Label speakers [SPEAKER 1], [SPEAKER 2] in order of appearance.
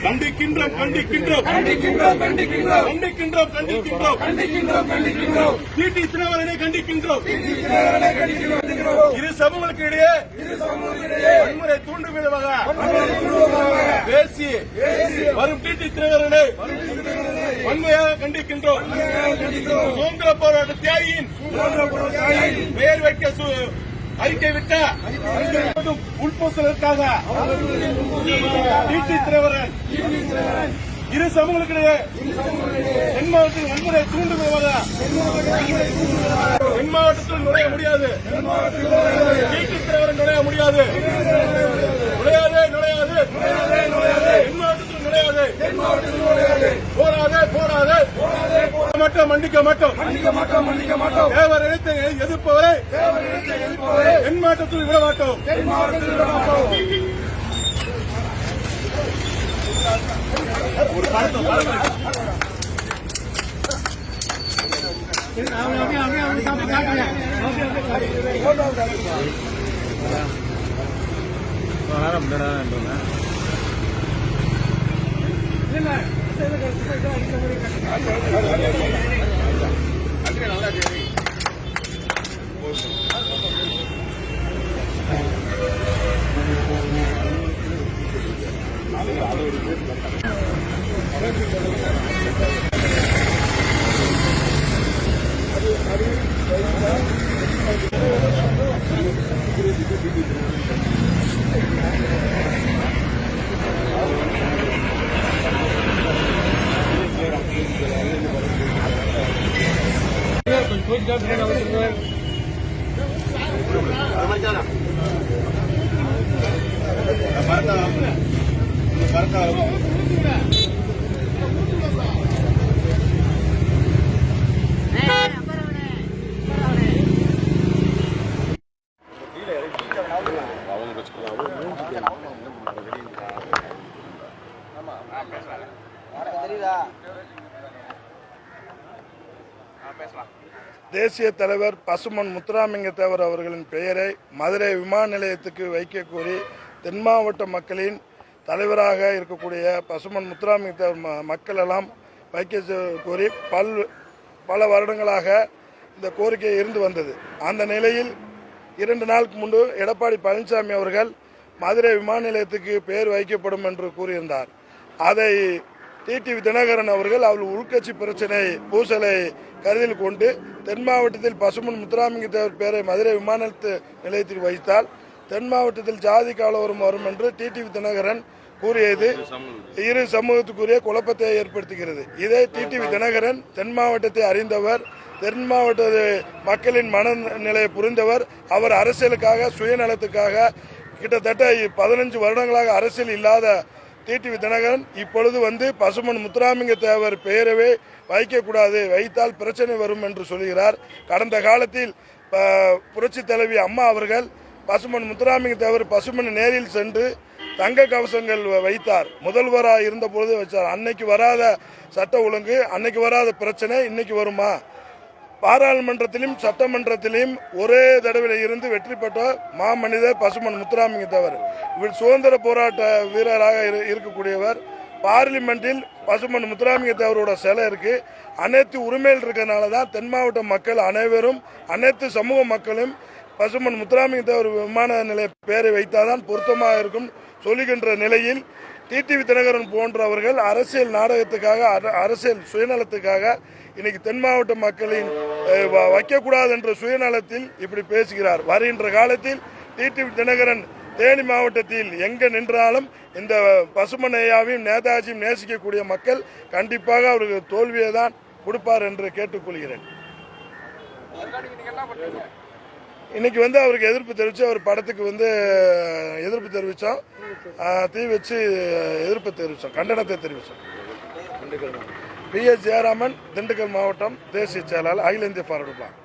[SPEAKER 1] கண்டிக்கின்றோம் கண்டிக்கின்றோம் கண்டிக்கின்றோம் கண்டிக்கின்றோம் கண்டிக்கின்றோம் கண்டிக்கின்றோம் கண்டிக்கின்றோம் கண்டிக்கின்றோம் டிடி தினகரனை கண்டிக்கின்றோம் இரு சமூகங்களுக்கு இடையே வன்முறை தூண்டும் விதமாக பேசி வரும் டிடி தினகரனை வன்மையாக கண்டிக்கின்றோம். சுதந்திர போராட்ட தியாகியின் பெயர் வைக்க அறிக்கை விட்ட உள்பூசலுக்காக டிடி தினகரன் இரு சமூகங்களுக்கிடையே தென் மாவட்டத்தில் வன்முறை தூண்டுவதாக தென் மாவட்டத்தில் நுழைய முடியாது. டிடி தினகரன் நுழைய முடியாது. நுழையாதே நுழையாது தென் மாவட்டத்தில் நுழையாது. போராதே போராதே மட்டும் மன்னிக்க மாட்டோம். தேவர் இனத்தை எதிர்ப்பவரை தென் மாவட்டத்தில் விட மாட்டோம். ஒரு
[SPEAKER 2] தேசிய தலைவர் பசுமன் முத்துராமலிங்க தேவர் அவர்களின் பெயரை மதுரை விமான நிலையத்துக்கு வைக்க கோரி தென் மாவட்ட மக்களின் தலைவராக இருக்கக்கூடிய பசுமன் முத்துராமலிங்க தேவர் மக்கள் எல்லாம் வைக்க கோரி பல வருடங்களாக இந்த கோரிக்கை இருந்து வந்தது. அந்த நிலையில் 2 நாளுக்கு முன்பு எடப்பாடி பழனிசாமி அவர்கள் மதுரை விமான நிலையத்துக்கு பெயர் வைக்கப்படும் என்று கூறியிருந்தார். அதை டிடிவி தினகரன் அவர்கள் உள்கட்சி பிரச்சனை பூசலை கருதில் கொண்டு தென் மாவட்டத்தில் பசுமன் முத்துராமலிங்க தேவர் பெயரை மதுரை விமான நிலையத்தில் வைத்தால் தென் மாவட்டத்தில் ஜாதி கலவரம் வரும் என்று டிடிவி தினகரன் கூறியது இரு சமூகத்துக்குரிய குழப்பத்தை ஏற்படுத்துகிறது. இதை டிடிவி தினகரன் தென் மாவட்டத்தை அறிந்தவர், தென் மாவட்ட மக்களின் மனநிலையை புரிந்தவர். அவர் அரசியலுக்காக சுயநலத்துக்காக கிட்டத்தட்ட 15 வருடங்களாக அரசியல் இல்லாத டிடிவி தினகரன் இப்பொழுது பசுமன் முத்துராமலிங்க தேவர் பெயரவே வைக்கக்கூடாது, வைத்தால் பிரச்சனை வரும் என்று சொல்கிறார். கடந்த காலத்தில் புரட்சி தலைவி அம்மா அவர்கள் பசுமன் முத்துராமலிங்க தேவர் பசுமன் நேரில் சென்று தங்க கவசங்கள் வைத்தார். முதல்வராக இருந்த பொழுது வச்சார். அன்னைக்கு வராத சட்ட ஒழுங்கு, அன்னைக்கு வராத பிரச்சனை இன்னைக்கு வருமா? பாராளுமன்றத்திலும் சட்டமன்றத்திலும் ஒரே தடவையில் இருந்து வெற்றி பெற்ற மாமனிதர் பசுமன் முத்துராமலிங்க தேவர். இவர் சுதந்திர போராட்ட வீரராக இருக்கக்கூடியவர். பார்லிமெண்டில் பசுமன் முத்துராமலிங்க தேவரோட சிலை இருக்கு. அனைத்து உரிமைகள் இருக்கிறதுனால தான் தென் மாவட்ட மக்கள் அனைவரும், அனைத்து சமூக மக்களும் பசுமன் முத்துராமலிங்க தேவர் விமான நிலைய பெயரை வைத்தால்தான் பொருத்தமாக இருக்கும் சொல்லுகின்ற நிலையில் டிடிவி தினகரன் போன்றவர்கள் அரசியல் நாடகத்துக்காக, அரசியல் சுயநலத்துக்காக இன்னைக்கு தென் மாவட்ட மக்களின் வைக்கக்கூடாது என்ற சுயநலத்தில் இப்படி பேசுகிறார். வருகின்ற காலத்தில் டிடிவி தினகரன் தேனி மாவட்டத்தில் எங்க நின்றாலும் இந்த பசுமனையாவையும் நேதாஜியும் நேசிக்கக்கூடிய மக்கள் கண்டிப்பாக அவருக்கு தோல்வியை தான் கொடுப்பார் என்று கேட்டுக்கொள்கிறேன். இன்னைக்கு அவருக்கு எதிர்ப்பு தெரிவித்து அவர் படத்துக்கு எதிர்ப்பு தெரிவித்தோம், தீ வச்சு எதிர்ப்பு தெரிவித்தோம், கண்டனத்தை தெரிவித்தோம். PS ஜெயராமன், திண்டுக்கல் மாவட்டம் தேசிய செயலாளர், அகில இந்திய பார்வையாளர்.